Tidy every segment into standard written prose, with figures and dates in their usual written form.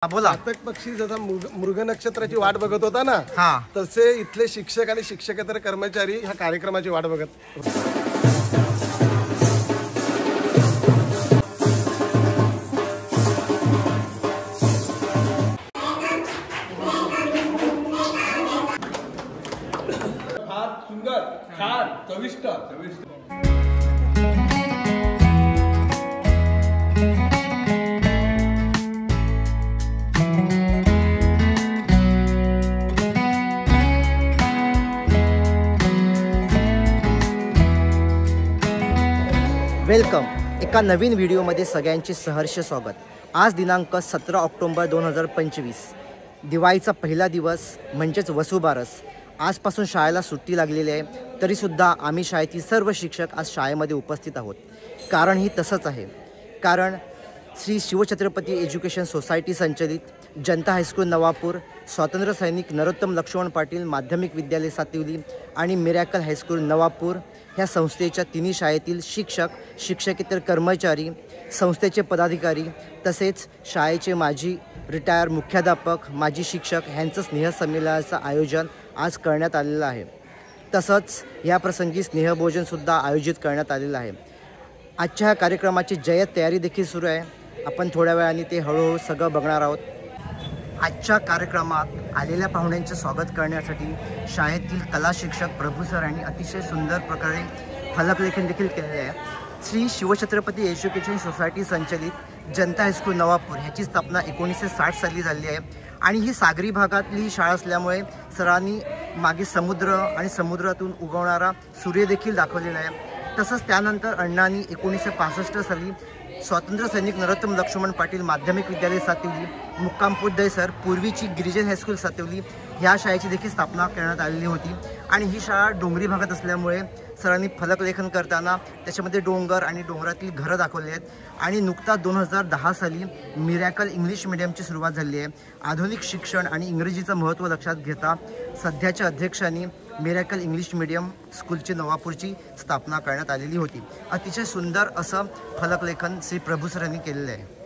बोला. प्रत्येक पक्षी जसा मृग नक्षत्राची वाट बघत होता ना, तसे इथले शिक्षक आणि शिक्षकेतर कर्मचारी ह्या कार्यक्रमाची वाट बघत होते. सुंदर, छान, चविष्ट. वेलकम. एका नवीन व्हिडिओमध्ये सगळ्यांचे सहर्ष स्वागत. आज दिनांक 17 ऑक्टोबर 2025, दिवाळीचा पहिला दिवस म्हणजेच वसुबारस. आजपासून शाळेला सुट्टी लागलेली आहे, तरीसुद्धा आम्ही शाळेतील सर्व शिक्षक आज शाळेमध्ये उपस्थित आहोत. कारण ही तसंच आहे. कारण श्री शिवछत्रपती एज्युकेशन सोसायटी संचलित जनता हायस्कूल नवापूर, स्वातंत्र्य सैनिक नरोत्तम लक्ष्मण पाटील माध्यमिक विद्यालय सातिवली आणि मिरॅकल हायस्कूल नवापूर ह्या संस्थेच्या तिन्ही शाळेतील शिक्षक, शिक्षकेतर कर्मचारी, संस्थेचे पदाधिकारी तसेच शाळेचे माजी रिटायर मुख्याध्यापक, माजी शिक्षक ह्यांचं स्नेहसंमेलनाचं आयोजन आज करण्यात आलेलं आहे. तसंच याप्रसंगी स्नेहभोजनसुद्धा आयोजित करण्यात आलेलं आहे. आजच्या ह्या कार्यक्रमाची जय्यत तयारी देखील सुरू आहे. आपण थोड्या वेळाने ते हळूहळू सगळं बघणार आहोत. आजच्या कार्यक्रमात आलेल्या पाहुण्यांचे स्वागत करण्यासाठी शाळेतील कला शिक्षक प्रभू सर यांनी अतिशय सुंदर प्रकारे फलकलेखन देखील केलेले आहे. श्री शिवछत्रपती एज्युकेशन सोसायटी संचलित जनता हायस्कूल नवापूर ह्याची स्थापना 1960 साली झाली आहे आणि ही सागरी भागातली शाळा असल्यामुळे सरांनी मागे समुद्र आणि समुद्रातून उगवणारा सूर्य देखील दाखवलेला आहे. तसंच त्यानंतर अण्णांनी 1965 साली स्वातंत्र्य सैनिक नरोत्तम लक्ष्मण पाटील माध्यमिक विद्यालय सातिवली, मुक्काम पोद्दार सर, पूर्वीची गिरिजन हायस्कूल सातिवली ह्या शाळेची देखील स्थापना करण्यात आलेली होती. आणि ही शाळा डोंगरी भागात असल्यामुळे सरांनी फलकलेखन करताना त्याच्यामध्ये डोंगर आणि डोंगरातील घरं दाखवली आहेत. आणि नुकताच 2010 साली मिरॅकल इंग्लिश मिडियमची सुरुवात झाली आहे. आधुनिक शिक्षण आणि इंग्रजीचं महत्त्व लक्षात घेता सध्याच्या अध्यक्षांनी मिरॅकल इंग्लिश मिडियम स्कूलची नवापूरची स्थापना करण्यात आलेली होती. अतिशय सुंदर असं फलकलेखन श्री प्रभू सर यांनी केलेलं आहे.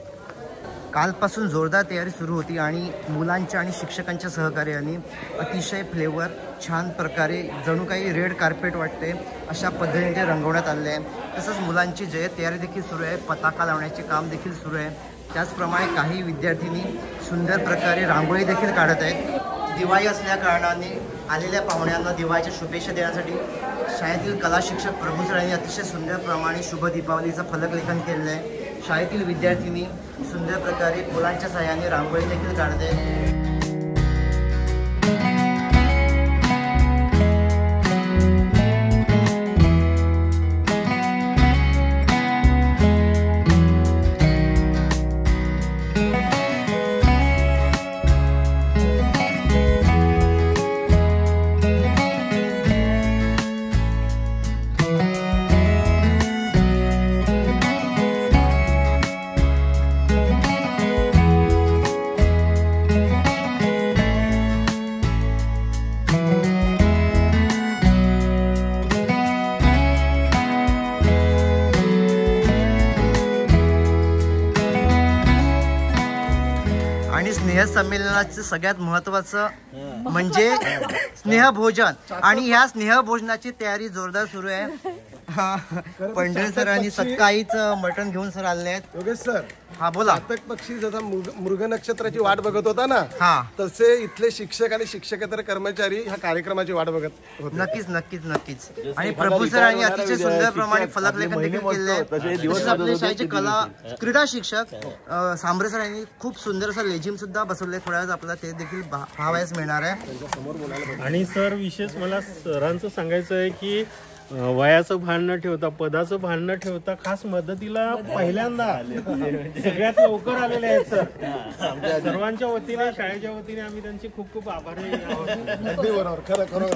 कालपासून जोरदार तयारी सुरू होती आणि मुलांच्या आणि शिक्षकांच्या सहकार्याने अतिशय फ्लेवर छान प्रकारे जणू काही रेड कार्पेट वाटते अशा पद्धतीने ते रंगवण्यात आलेले आहे. तसंच मुलांची जय्यत तयारी देखील सुरू आहे. पताका लावण्याचे काम देखील सुरू आहे. त्याचप्रमाणे काही विद्यार्थ्यांनी सुंदर प्रकारे रांगोळी देखील काढत आहेत. दिवाळी असल्या कारणाने आलेल्या पाहुण्यांना दिवाळीच्या शुभेच्छा देण्यासाठी शाळेतील कला शिक्षक प्रभू सर यांनी अतिशय सुंदर प्रमाणे शुभ दीपावलीचं फलकलेखन केलेलं आहे. शाळेतील विद्यार्थ्यांनी सुंदर प्रकारे फुलांच्या सहाय्याने रांगोळी देखील काढते. आणि स्नेहसंमेलनाचं सगळ्यात महत्त्वाचं म्हणजे स्नेहभोजन. आणि ह्या स्नेहभोजनाची तयारी जोरदार सुरू आहे. पंढरी सर आणि सकाळीचं मटण घेऊन सर आले आहेत. योगेश सर, हा बोला. प्रत्येक पक्षी जसा मृग नक्षत्राची वाट बघत होता ना, तसे इथले शिक्षक आणि शिक्षकेतर कर्मचारी ह्या कार्यक्रमाची वाट बघत होते. नक्कीच नक्कीच नक्कीच. आणि प्रभू सर यांनी अतिशय सुंदर प्रमाणे फलकलेखन देखील केलेले आहे. तसेच आपल्या शाळेचे कला क्रीडा शिक्षक सांबरे सर यांनी खूप सुंदर असं लेझिम सुद्धा बसवले. थोड्या वेळात आपल्याला ते देखील पाहावयास मिळणार आहे. आणि सर विशेष मला सरांचं सांगायचं आहे की वयाचं भान न ठेवता, पदाचं भान न ठेवता खास मदतीला पहिल्यांदा सगळ्यात लवकर आलेले आहेत सर. सर्वांच्या वतीने, शाळेच्या वतीने आम्ही त्यांचे खूप खूप आभारी आहोत. अगदी बरोबर, खरं खरं.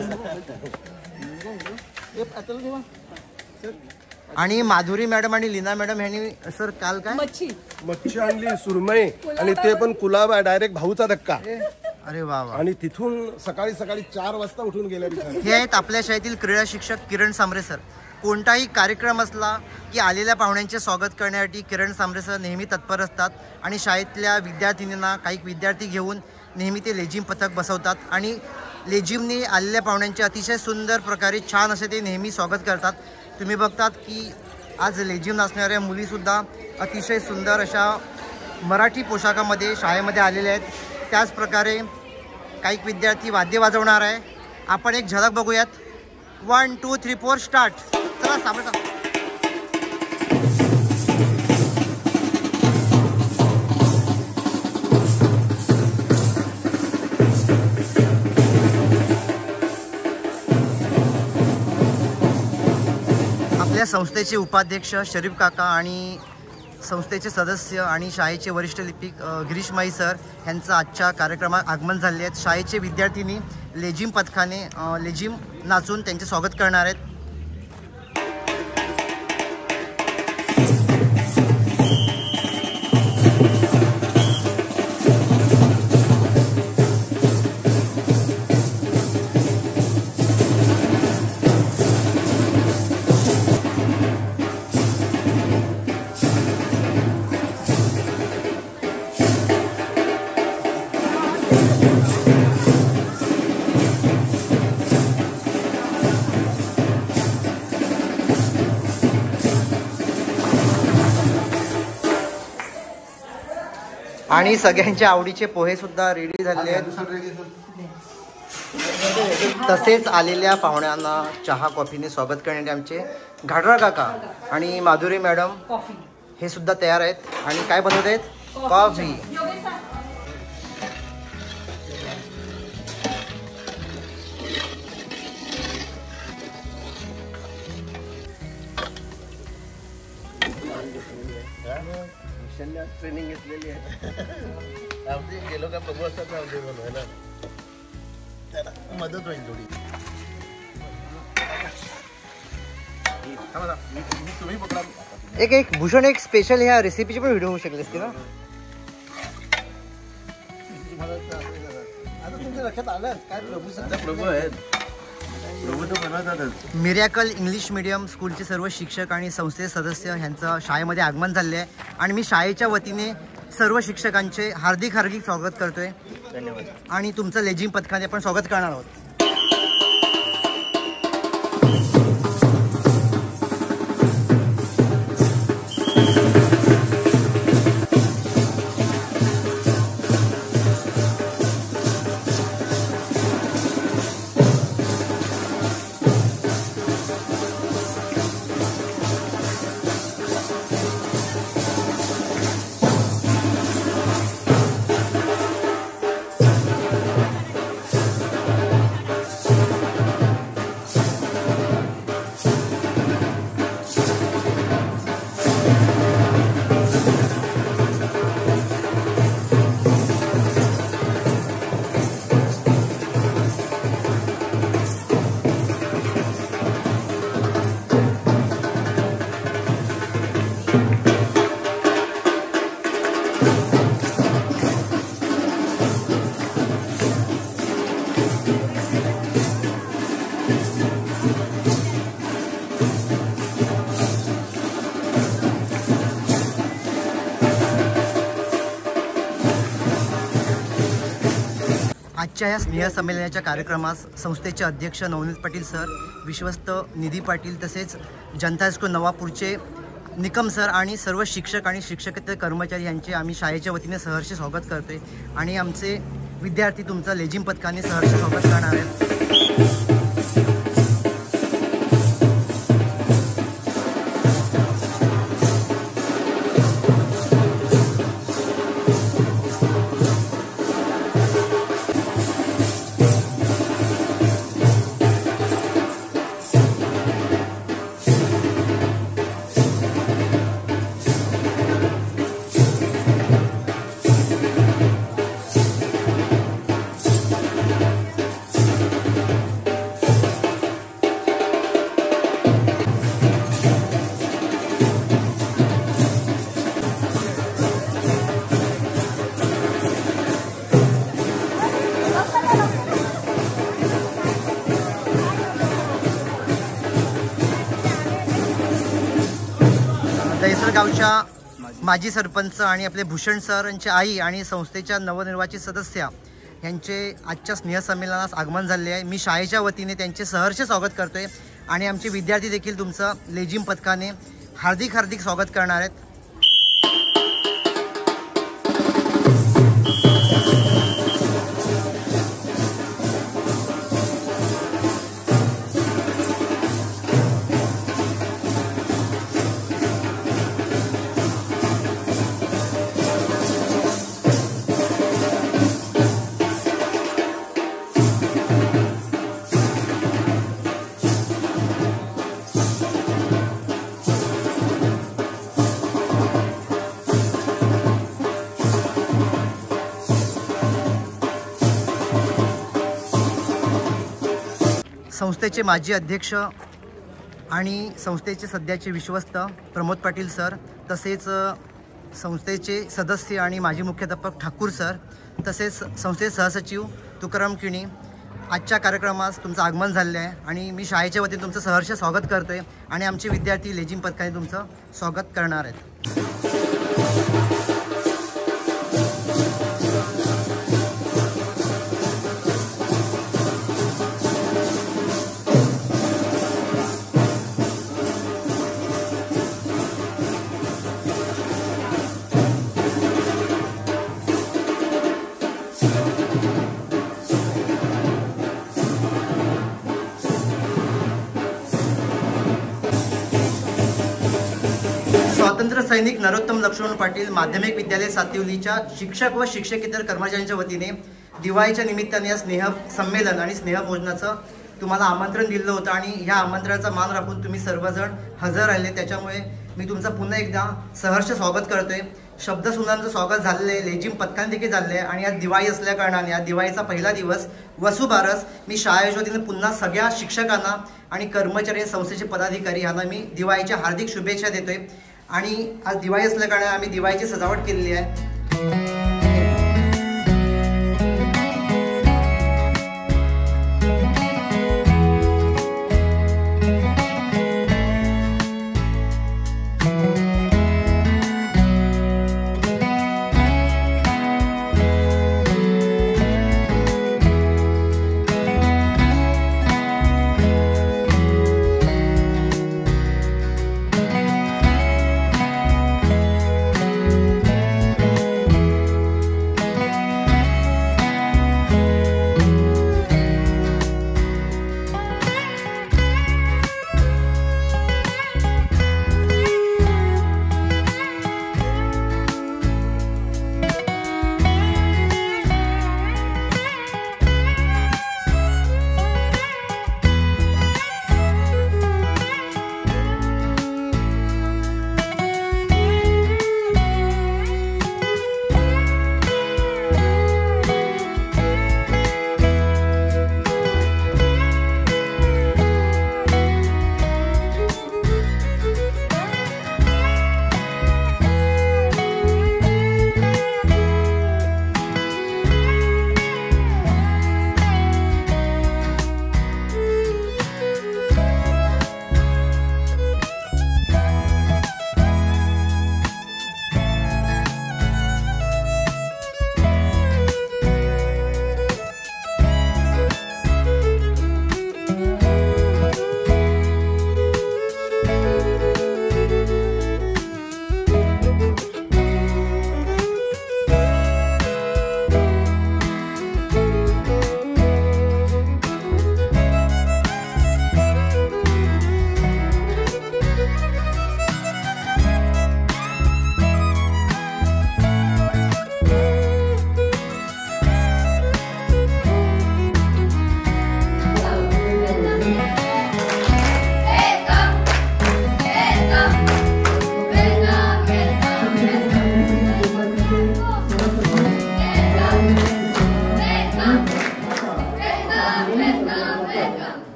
आणि माधुरी मॅडम आणि लीना मॅडम यांनी सर काल काय मच्छी आणली, सुरमई, आणि ते पण कुलाबा, डायरेक्ट भाऊचा धक्का. अरे वा वा. आणि तिथून सकाळी 4 वाजता उठून गेल्या बिचारे. हे आहेत आपल्या शाळेतील क्रीडा शिक्षक किरण सांबरे सर. कोणताही कार्यक्रम असला की आलेल्या पाहुण्यांचे स्वागत करण्यासाठी किरण सांबरे सर नेहमी तत्पर असतात आणि शाळेतल्या विद्यार्थिनींना काही विद्यार्थी घेऊन नेहमी ते लेझिम पथक बसवतात आणि लेझिमने आलेल्या पाहुण्यांचे अतिशय सुंदर प्रकारे छान असे ते नेहमी स्वागत करतात. तुम्ही बघतात की आज लेझिम नाचणाऱ्या मुलीसुद्धा अतिशय सुंदर अशा मराठी पोशाखामध्ये शाळेमध्ये आलेल्या आहेत. त्याचप्रकारे काही विद्यार्थी वाद्य वाजवणार आहे. आपण एक झलक बघूयात. 1 2 3 4 स्टार्ट. चला सांबरे सर. आपल्या संस्थेचे उपाध्यक्ष शरीफ काका आणि संस्थेचे सदस्य आणि शाळेचे वरिष्ठ लिपिक गिरीश माई सर यांचं आजच्या कार्यक्रमात आगमन झाले आहेत. शाळेचे विद्यार्थिनी लेझिम पथकाने लेझिम नाचून त्यांचे स्वागत करणार आहेत. आणि सगळ्यांच्या आवडीचे पोहे सुद्धा रेडी झालेले आहेत. तसेच आलेल्या पाहुण्यांना चहा कॉफीने स्वागत करण्याचे आमचे घाडरा काका आणि माधुरी मॅडम हे सुद्धा तयार आहेत. आणि काय बनवत आहेत? कॉफी. ट्रेनिंग घेतलेली आहे. गेलो का बघू असतात बनवायला त्याला मदत होईल थोडी. तुम्ही पकडा. एक भूषण एक स्पेशल ह्या रेसिपीची पण व्हिडिओ होऊ शकले असते ना. आता तुमच्या लक्षात आलं काय प्रभू आहेत. मिरॅकल इंग्लिश मीडियम स्कूलचे सर्व शिक्षक आणि संस्थेचे सदस्य ह्यांचं शाळेमध्ये आगमन झाले आहे आणि मी शाळेच्या वतीने सर्व शिक्षकांचे हार्दिक स्वागत करतोय. धन्यवाद. आणि तुमचं लेझिम पथकाने आपण स्वागत करणार आहोत. आजच्या या स्नेहसंमेलनाच्या कार्यक्रमास संस्थेचे अध्यक्ष नवनीत पाटील सर, विश्वस्त निधी पाटील, तसेच जनता हायस्कूल नवापूरचे निकम सर आणि सर्व शिक्षक आणि शिक्षकेतर कर्मचारी यांचे आम्ही शाळेच्या वतीने सहर्ष स्वागत करतोय. आणि आमचे विद्यार्थी तुमचा लेझिम पथकाने सहर्ष स्वागत करणार आहेत. आमच्या माजी सरपंच आणि आपले भूषण सरांची आई आणि संस्थेच्या नवनिर्वाचित सदस्य यांचे आजच्या स्नेहसंमेलनास आगमन झाले आहे. मी शाळेच्या वतीने त्यांचे सहर्ष स्वागत करतोय आणि आमचे विद्यार्थी देखील तुमचं लेझिम पथकाने हार्दिक हार्दिक स्वागत करणार आहेत. संस्थेचे माजी अध्यक्ष आणि संस्थेचे सध्याचे विश्वस्त प्रमोद पाटील सर, तसेच संस्थेचे सदस्य आणि माजी मुख्याध्यापक ठाकूर सर, तसेच संस्थेचे सहसचिव तुकाराम किणी आजच्या कार्यक्रमास तुमचं आगमन झालेलं आहे आणि मी शाळेच्या वतीने तुमचं सहर्ष स्वागत करतो आहे आणि आमचे विद्यार्थी लेझिम पथकाने तुमचं स्वागत करणार आहेत. स्वातंत्र्य सैनिक नरोत्तम लक्ष्मण पाटील माध्यमिक विद्यालय सातिवलीच्या शिक्षक व शिक्षकेतर कर्मचाऱ्यांच्या वतीने दिवाळीच्या निमित्ताने स्नेह संमेलन आणि स्नेहभोजनाचं तुम्हाला आमंत्रण दिलं होतं आणि ह्या आमंत्रणाचा मान राखून तुम्ही सर्वजण हजर राहिले. त्याच्यामुळे मी तुमचं पुन्हा एकदा सहर्ष स्वागत करतोय. शब्दसुनांचं स्वागत झालेलं आहे, लेझिम पथकाने देखील झालेलं आहे आणि आज दिवाळी असल्या कारणाने आज दिवाळीचा पहिला दिवस वसुबारस मी शाळेच्या वतीने पुन्हा सगळ्या शिक्षकांना आणि कर्मचारी संस्थेचे पदाधिकारी यांना मी दिवाळीच्या हार्दिक शुभेच्छा देतोय. आणि आज दिवाळी असल्या कारणाने आम्ही दिवाळीची सजावट केलेली आहे.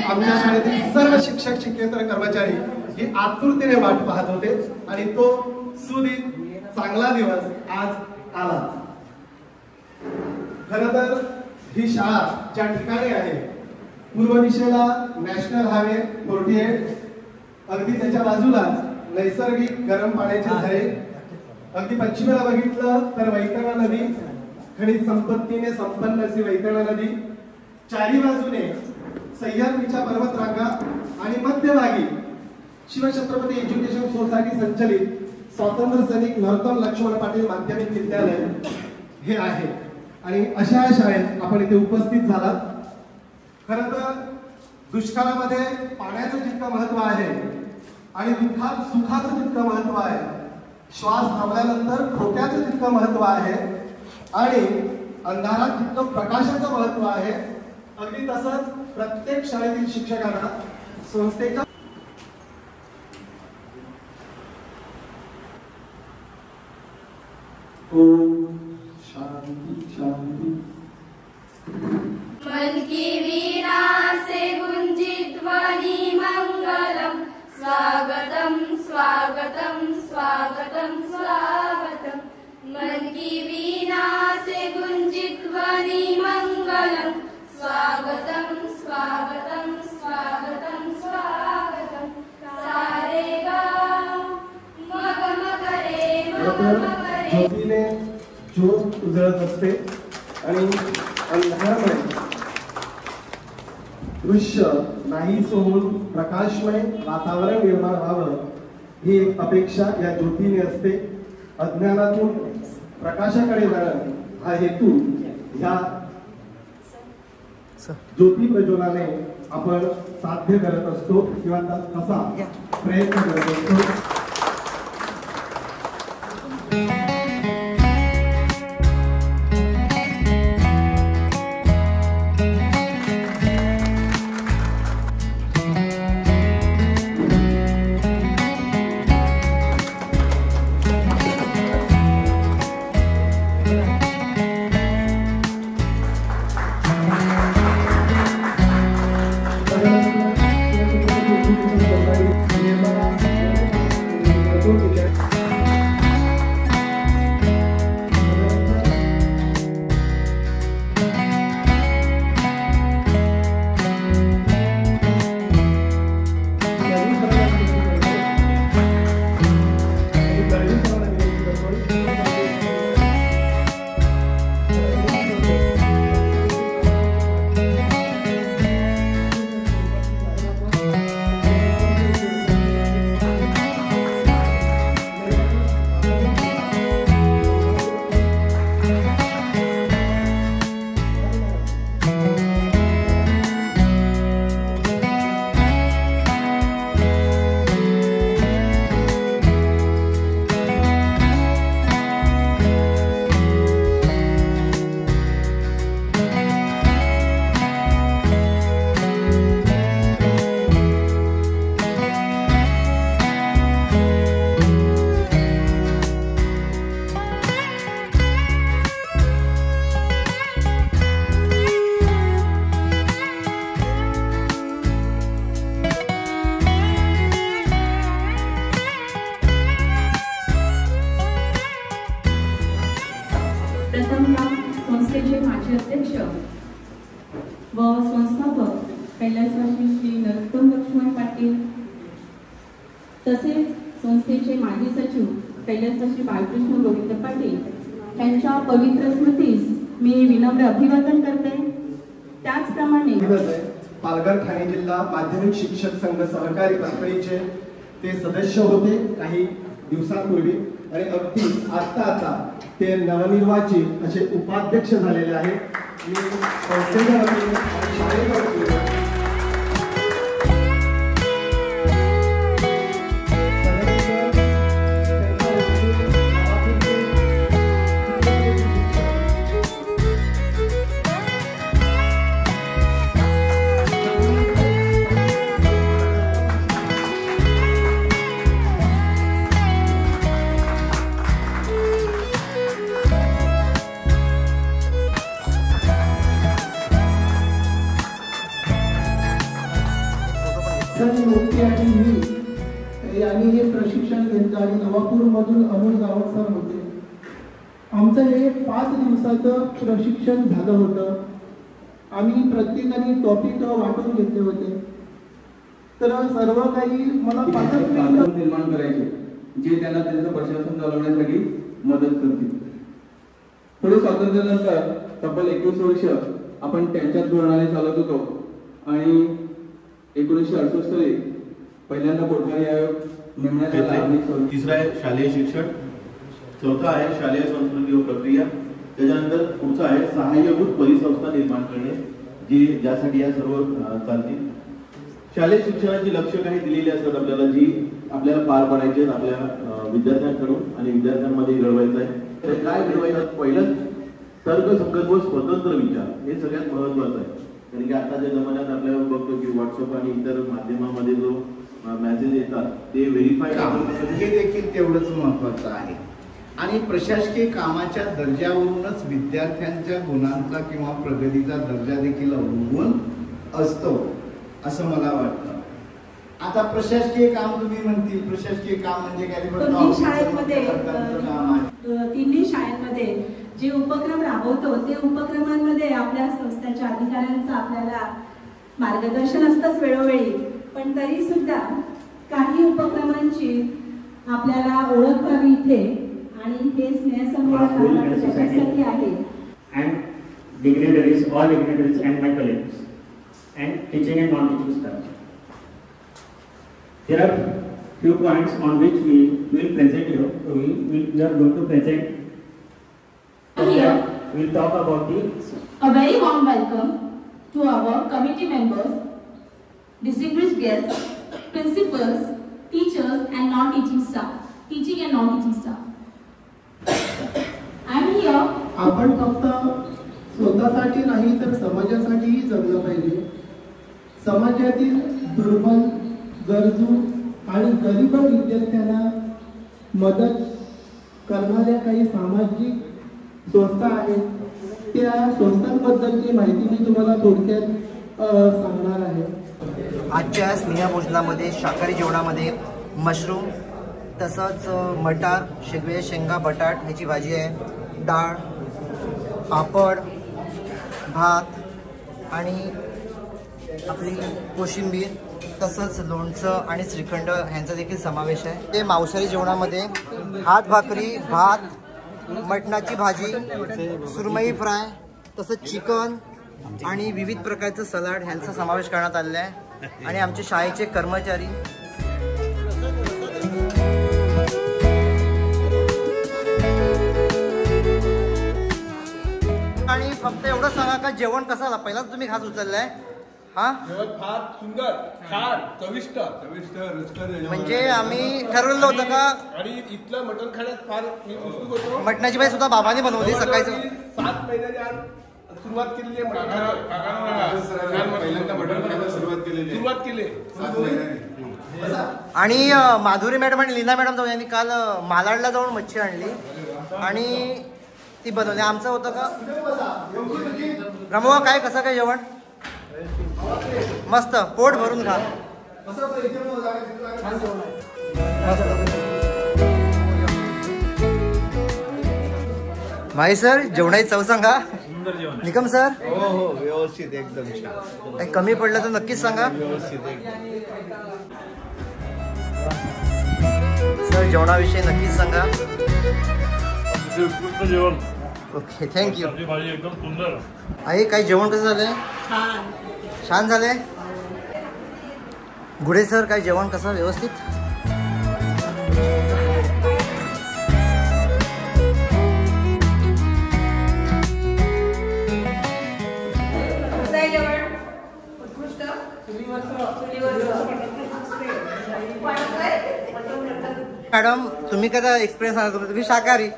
आमच्या शाळेतील सर्व शिक्षक शिक्षकेतर कर्मचारी ही आतुरतेने वाट पाहत होते आणि तो सुदिन चांगला दिवस आज आला. खरं तर ही शाळा ज्या ठिकाणी आहे पूर्व दिशेला नॅशनल हायवे 48, अगदी त्याच्या बाजूला नैसर्गिक गरम पाण्याचे झरे. अगदी पश्चिमेला बघितलं तर वैतरणा नदी, खनिज संपत्तीने संपन्न अशी वैतरणा नदी. चारी बाजूने सह्याद्रीच्या पर्वतरांगा आणि मध्यभागी शिवछत्रपती एज्युकेशन सोसायटी संचलित स्वातंत्र्य सैनिक नरोत्तम लक्ष्मण पाटील माध्यमिक विद्यालय हे आहे. आणि अशा शाळेत आपण इथे उपस्थित झालात. खरं तर दुष्काळामध्ये पाण्याचं जितकं महत्व आहे आणि दुःखात सुखाचं जितकं महत्व आहे, श्वास थांबल्यानंतर खोक्याचं जितकं महत्व आहे आणि अंधारात जितकं प्रकाशाचं महत्व आहे, अगदी तसंच प्रत्येक शाळेतील शिक्षकांना संस्थेच्या ओम शांती शांती. मन की वीणा से गुंजित ध्वनि मंगलम, स्वागतम स्वागतम स्वागतम स्वागतम. मन की वीणा से गुंजित ध्वनि मंगलम, स्वागतम स्वागतम स्वागतम स्वागतम. सारे गाव मग मग रे मग मग रे. ज्योतीने ज्योत उजळत असते आणि अंधारमय दृश्य नाहीस होऊन प्रकाशमय वातावरण निर्माण व्हावं ही एक अपेक्षा या ज्योतीने असते. अज्ञानातून प्रकाशाकडे जाणं हा हेतू ह्या ज्योती प्रज्वलाने आपण साध्य करत असतो किंवा तसा प्रयत्न करत असतो. संस्थेचे माजी अध्यक्ष व संस्थापक कैलासवासी श्री नरोत्तम लक्ष्मण पाटील, तसेच संस्थेचे माजी सचिव कैलासवासी बाळकृष्ण गोविंद पाटील यांच्या पवित्र स्मृतीस मी विनम्र अभिवादन करते. त्याचप्रमाणे पालघर ठाणे जिल्हा माध्यमिक शिक्षक संघ सहकारी पातळीचे ते सदस्य होते काही दिवसांपूर्वी आणि अगदी आता ते नवनिर्वाचित असे उपाध्यक्ष झालेले आहेत. मी संस्थेच्या वतीने आणि शाळेच्या वतीने यांनी हे प्रशिक्षण घेतलं आणि नवापूरमधून अमोल गावत सर होते. आमचं हे 5 दिवसाचं प्रशिक्षण झालं होतं. आम्ही प्रत्येकाने टॉपिक वाटून घेतले होते. तर सर्व काही मला 5 मिनिटं निर्माण करायचे जे त्यांना त्यांचं प्रशासन चालवण्यासाठी मदत करतील. पुढे स्वातंत्र्यानंतर तब्बल 21 वर्ष आपण त्यांच्याच धोरणाने चालत होतो आणि 1968 साली पहिल्यांदा पोटकारी आयोग नेमण्यात आला. तिसरा आहे शालेय शिक्षण, चौथा आहे शालेय संस्कृती व प्रक्रिया, त्याच्यानंतर पुढचा आहे सहाय्यभूत परिसंस्था निर्माण करणे ज्यासाठी या सर्व चालतील. शालेय शिक्षणाची लक्ष्य काही दिलेली असतात आपल्याला, जी आपल्याला पार पाडायची आहेत आपल्या विद्यार्थ्यांकडून आणि विद्यार्थ्यांमध्ये घडवायचं आहे. तर काय घडवायचं? पहिलं तर्कसंगत व स्वतंत्र विचार हे सगळ्यात महत्वाचं आहे. कारण की आताच्या जमान्यात आपल्याला बघतो की व्हॉट्सअप आणि इतर माध्यमामध्ये जो मेसेज येतात ते व्हेरीफाय हे देखील तेवढंच महत्वाचं आहे. आणि प्रशासकीय कामाच्या दर्जावरूनच विद्यार्थ्यांच्या गुणांचा किंवा प्रगतीचा दर्जा देखील अवलंबून असतो असं मला वाटतं. आता प्रशासकीय काम तुम्ही म्हणतील, प्रशासकीय काम म्हणजे काय? तिन्ही शाळांमध्ये जे उपक्रम राबवतो ते उपक्रमांमध्ये आपल्या संस्थेच्या अधिकाऱ्यांचं आपल्याला मार्गदर्शन असतंच वेळोवेळी, पण तरी सुद्धा काही उपक्रमांची आपल्याला ओळख व्हावी इथे आणि हे स्नेहसंमेलन त्याच्यासाठी आहे. And dignitaries, all dignitaries and my colleagues and teaching and non-teaching staff. There are few points on which we will present you. We are going to present. Here, we will talk about the. a very warm welcome to our committee members, distinguished guests, principals, teachers and non-teaching staff. Teaching and non-teaching staff. I am here. आपण फक्त स्वतःसाठी नाही तर समाजासाठीही जगलं पाहिजे. समाजातील दुर्बल, गरजू आणि गरीब विद्यार्थ्यांना मदत करणाऱ्या काही सामाजिक संस्था आहेत. त्या संस्थांबद्दलची माहिती मी तुम्हाला थोडक्यात सांगणार आहे. आजच्या स्नेहभोजनामध्ये शाकाहारी जेवणामध्ये मशरूम, तसंच मटार, शेगवे, शेंगा, बटाट ह्याची भाजी आहे, डाळ, पापड, भात आणि आपली कोशिंबीर, तसंच लोणचं आणि श्रीखंड ह्यांचा देखील समावेश आहे. ते मांसाहारी जेवणामध्ये हात भाकरी, भात, मटणाची भाजी, सुरमई फ्राय, तसंच चिकन आणि विविध प्रकारचं सलाड ह्यांचा समावेश करण्यात आलेला आहे. आणि आमचे शाळेचे कर्मचारी आणि फक्त एवढं सांगा का जेवण कसं आला? पहिलाच तुम्ही घास उचललाय. हा, जेवण फार सुंदर, छान, चविष्ट, रुचकर. म्हणजे आम्ही ठरवलं होतं का? आणि इथलं मटण खाण्यात फार मी उत्सुक होतो. मटणाची भाजी सुद्धा बाबांनी बनवली सकाळी. 7 महिन्यांनी आज सुरुवात केलेली आहे पहिल्यांदा मटण खायला सुरुवात केली. आणि माधुरी मॅडम आणि लीना मॅडम जाऊन यांनी काल मालाडला जाऊन मच्छी आणली आणि ती बनवली. आमचं होतं का रमवा? काय कसं काय जेवण? मस्त, पोट भरून खा. माही सर, जेवणाची चव सांगा. निकम सर? हो, व्यवस्थित, एकदम छान. काही कमी पडलं तर नक्कीच सांगा. सर, जेवणाविषयी नक्कीच सांगा. जेवण. Okay, thank you. एकदम सुंदर आहे. काही जेवण कसं झालंय? छान झालंय. गुढे सर, काही जेवण कसं? व्यवस्थित? मॅडम, तुम्ही कसा एक्सपिरियन्स सांगा? तुम्ही शाकाहारी.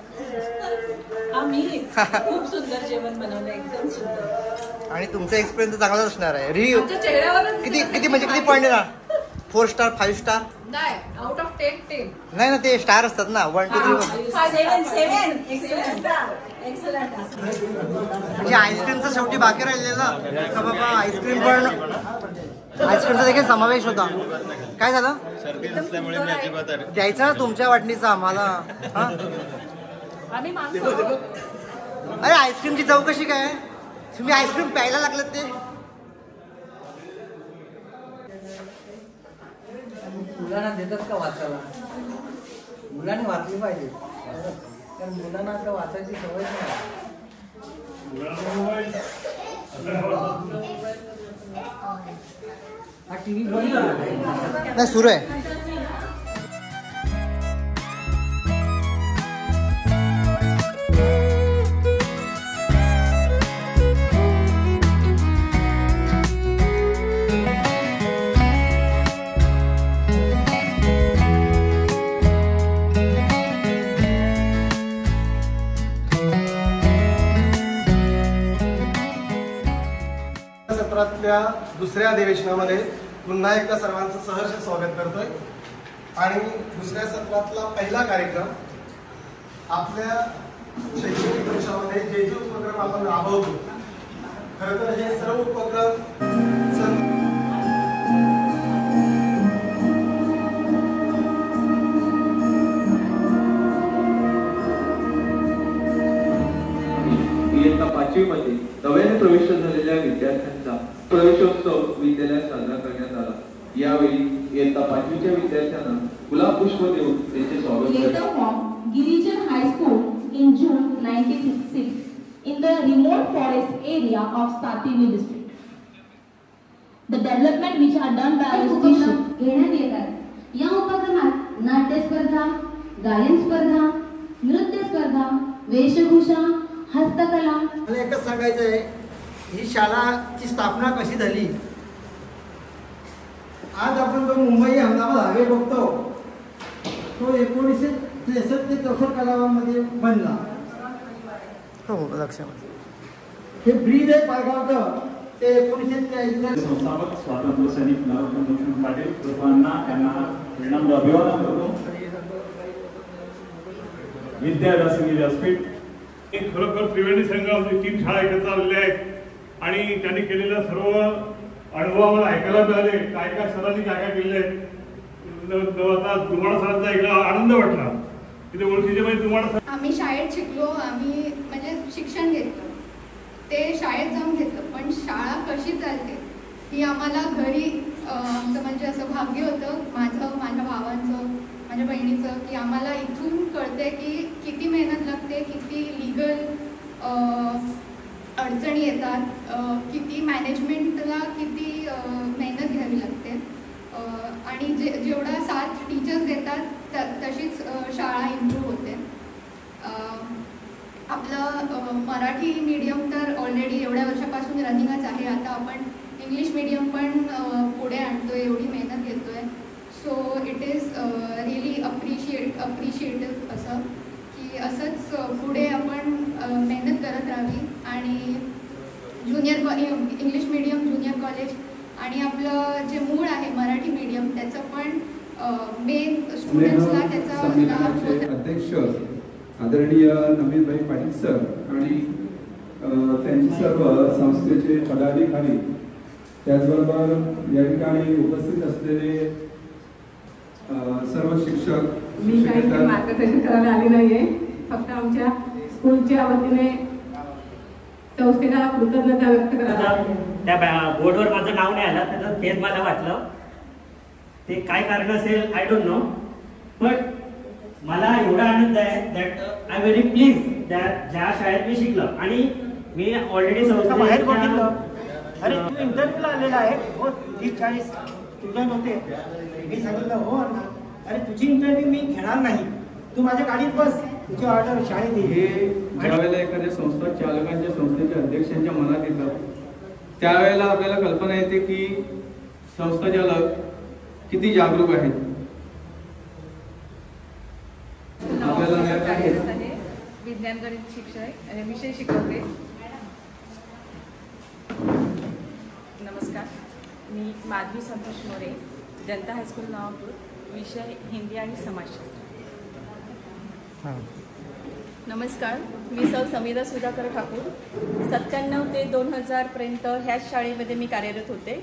आम्ही खूप सुंदर जेवण बनवलं, एकदम सुंदर. आणि तुमचा एक्सपिरियन्स चांगलाच असणार आहे. रिव्ह्यू किती म्हणजे किती पॉईंट देणार? 4 स्टार, 5 स्टार? नाही, आउट ऑफ 10. नाही ना, ते स्टार असतात ना, 1 2 3. 7. म्हणजे आईस्क्रीमचं शेवटी बाकी राहिलेलं का बाबा? आईस्क्रीम पण, आईस्क्रीमचा देखील समावेश होता. काय झालं? द्यायचं ना तुमच्या वाटणीचा आम्हाला. आम्ही अरे, आईस्क्रीमची चव कशी काय? तुम्ही आईस्क्रीम प्यायला लागलं ते मुलांना देतात का वाचायला? मुलांनी वाचली पाहिजे, कारण मुलांना आता वाचायची सवय नाही. हा टीव्ही बंद करा. नाही सुरू आहे. सत्रातल्या दुसऱ्या अधिवेशनामध्ये पुन्हा एकदा सर्वांचं सहर्ष स्वागत करतोय. आणि दुसऱ्या सत्रातला पहिला कार्यक्रम आपल्या शैक्षणिक वर्षामध्ये जे जे उपक्रम आपण राबवतो, खरं तर हे सर्व उपक्रम इयत्ता 5वी मध्ये नव्याने प्रवेश झालेल्या विद्यार्थ्यांचा प्रवेशोत्सव विद्यालयात साजरा करण्यात आला. यावेळी इयत्ता 5वीच्या विद्यार्थ्यांना गुलाब पुष्प देऊन त्यांचे स्वागत करण्यात Girijan High School in June 1966 in the remote forest area of Satini district. The development which are done by our institution घेण्यात येतात. या उपक्रमात नाट्य स्पर्धा, गायन स्पर्धा, नृत्य स्पर्धा, वेशभूषा, हस्तकला. मला एकच सांगायचं आहे, ही शाळाची स्थापना कशी झाली. आज आपण जो मुंबई अहमदाबाद हायवे बघतो, तो 1963 ते 64 कालावधीमध्ये बनला. हो लक्षामध्ये. हे ब्रिज आहे पायगावचं, ते 1943 संस्थापक स्वातंत्र्य सैनिक नरोत्तम लक्ष्मण पाटील सर्वांना त्यांना विनम्र अभिवादन करतो. विद्याव्यासंगी व्यासपीठ खरोखर त्रिवेणी संघामध्ये 3 शाळा एकत्र आलेल्या आहेत आणि त्यांनी केलेल्या सर्व अनुभव आम्हाला ऐकायला मिळाले. काय काय सरांनी काय काय केले आहेत. आता दुर्वाडा सरांचा एकदा आनंद वाटला. तिथे ओळखीचे म्हणजे दुर्वाडा सर. आम्ही शाळेत शिकलो, आम्ही म्हणजे शिक्षण घेतलं ते शाळेत जाऊन घेतलं, पण शाळा कशी चालते ही आम्हाला घरी आमचं म्हणजे असं भाग्य होतं माझं, माझ्या भावांचं, माझ्या बहिणीचं, की आम्हाला इथून कळते की किती मेहनत लागते, किती लिगल अडचणी येतात, किती मॅनेजमेंटला किती मेहनत घ्यावी लागते. आणि जेवढा साथ टीचर्स देतात तशीच शाळा इम्प्रूव्ह होते. आपलं मराठी मीडियम तर ऑलरेडी एवढ्या वर्षापासून रनिंगच आहे. आता आपण इंग्लिश मीडियम पण पुढे आणतोय, एवढी मेहनत घेतोय. सो इट इज रिअली अप्रिशिएटिव्ह असं की असंच पुढे आपण मेहनत करत राहावी. आणि इंग्लिश मीडियम ज्युनियर कॉलेज आणि आपलं जे मूळ आहे मराठी मीडियम त्याचं पण मेन स्टुडंट्सला त्याचा लाभ होत. अध्यक्ष आदरणीय नवीनभाई पाटील सर आणि त्यांचे सर्व संस्थेचे पदाधिकारी, त्याचबरोबर या ठिकाणी उपस्थित असलेले सर्व शिक्षक. मी काही मार्गदर्शन करायला आले नाहीये, फक्त आमच्या स्कूलच्या वतीने संस्थेला कृतज्ञता व्यक्त करायला. त्या बोर्डवर माझं नाव नाही आलं, त्याचं खेद मला वाटलं. ते काय कारण असेल आय डोंट नो, पण मला एवढा आनंद आहे that I very please that ज्या शाळेत मी शिकलो आणि मी ऑलरेडी बाहेर बघितलं. अरे तू इंटरव्ह्यूला आलेला आहे, हो 30-40 स्टुडंट होते. मी सांगितलं हो ना, अरे तुझी इंटरव्ह्यू मी घेणार नाही, तू माझ्या गाडीत बस, तुझी ऑर्डर शाळेत हे ज्यावेळेला एखाद्या संस्था चालकांच्या संस्थेच्या अध्यक्षांच्या मनात येतं, त्यावेळेला आपल्याला कल्पना येते की संस्था चालक किती जागरूक आहेत. आपल्याला विज्ञान गणित शिक्षक विषय शिकवते. नमस्कार, मी माधवी संतोष मोरे, जनता हायस्कूल नवापूर, विषय हिंदी आणि समाजशास्त्र. नमस्कार, मी सौ समीरा सुधाकर ठाकूर. 97 ते 2000 पर्यंत ह्याच शाळेमध्ये मी कार्यरत होते.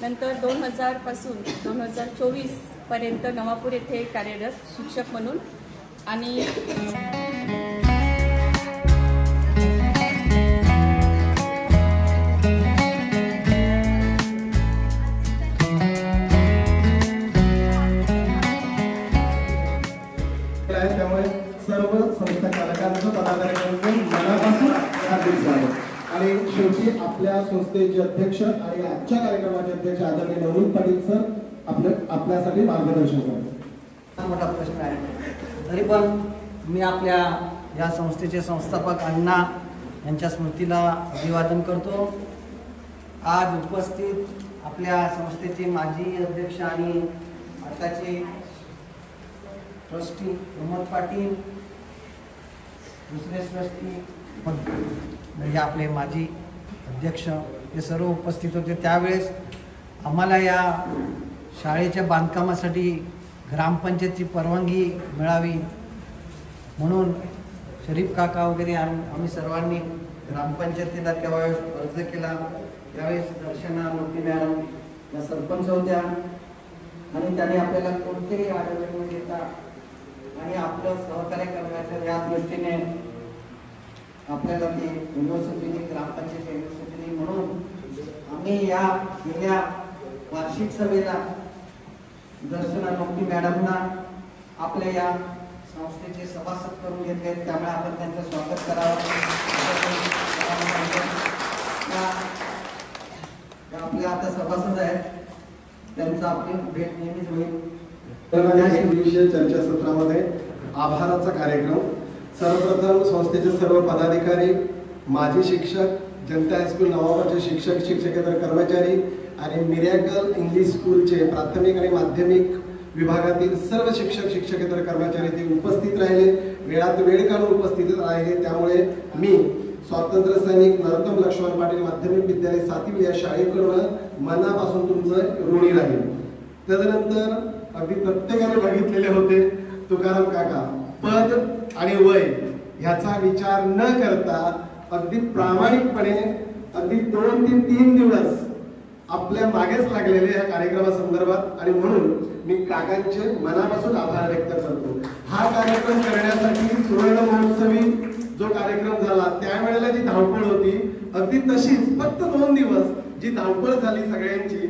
नंतर 2000 पासून 2024 पर्यंत नवापूर येथे कार्यरत शिक्षक म्हणून. आणि सर्व संस्था चालकांचं पदाधिकाऱ्यांचं मनापासून हार्दिक स्वागत. आणि शेवटी आपल्या संस्थेचे अध्यक्ष आणि आजच्या कार्यक्रमाचे अध्यक्ष आदरणीय नवनीत पाटील सर आपल्यासाठी मार्गदर्शन करतात. हा मोठा प्रश्न आहे. तरी पण मी आपल्या या संस्थेचे संस्थापक अण्णा यांच्या स्मृतीला अभिवादन करतो. आज उपस्थित आपल्या संस्थेचे माजी अध्यक्ष आणि आताचे ट्रस्टी प्रमोद पाटील, दुसरे ट्रस्टी म्हणजे आपले माजी अध्यक्ष हे सर्व उपस्थित होते. त्यावेळेस आम्हाला या शाळेच्या बांधकामासाठी ग्रामपंचायतची परवानगी मिळावी म्हणून शरीफ काका वगैरे आम्ही सर्वांनी ग्रामपंचायतीला त्यावेळेस अर्ज केला. त्यावेळेस दर्शना मोठी मॅडम या सरपंच होत्या आणि त्यांनी आपल्याला कोणतेही अडचण न देता आणि आपलं सहकार्य करण्याच्या या दृष्टीने आपल्याला ती युनिव्हर्सिटी दिली, ग्रामपंचायत युनिव्हर्सिटी दिली. म्हणून आम्ही या गेल्या वार्षिक सभेला दर्शना मोठी मॅडमना आपल्या या संस्थेचे सभासद करून घेतले. त्यामुळे आपण त्यांचं स्वागत करावं. आपले आता सभासद आहेत त्यांचा आपली भेट नेहमीच होईल. विषय चर्चासत्रामध्ये आभाराचा कार्यक्रम. सर्वप्रथम संस्थेचे सर्व पदाधिकारी, माजी शिक्षक, जनता हायस्कूल नवाबाचे शिक्षक शिक्षकेतर कर्मचारी आणि मिरॅकल इंग्लिश स्कूलचे प्राथमिक आणि माध्यमिक विभागातील सर्व शिक्षक शिक्षकेतर कर्मचारी ते उपस्थित राहिले, वेळात वेळ काढून उपस्थित राहिले. त्यामुळे मी स्वातंत्र्य सैनिक नरोत्तम लक्ष्मण पाटील माध्यमिक विद्यालय सातवी या शाळेकडून मनापासून तुमचं ऋणी राहील. त्यानंतर अगदी प्रत्येकाने बघितलेले होते तुकाराम काका पद आणि वय ह्याचा विचार न करता अगदी प्रामाणिकपणे अगदी 2 ते 3 दिवस आपल्या मागेच लागलेले या कार्यक्रमासंदर्भात आणि म्हणून मी काकांचे मनापासून आभार व्यक्त करतो. हा कार्यक्रम करण्यासाठी सुवर्ण महोत्सवी जो कार्यक्रम झाला त्यावेळेला जी धावपळ होती अगदी तशीच फक्त 2 दिवस जी धावपळ झाली सगळ्यांची,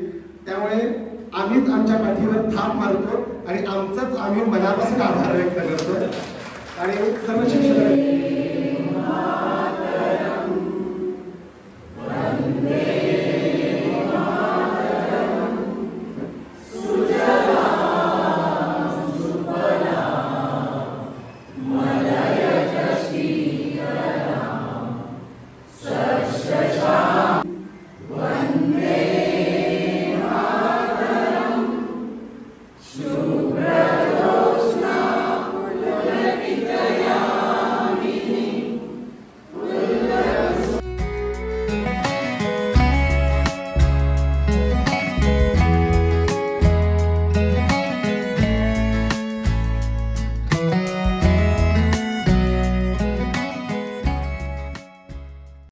त्यामुळे आम्हीच आमच्या पाठीवर थाप मारतो आणि आमचाच आम्ही मनापासून आभार व्यक्त करतो. आणि सर्व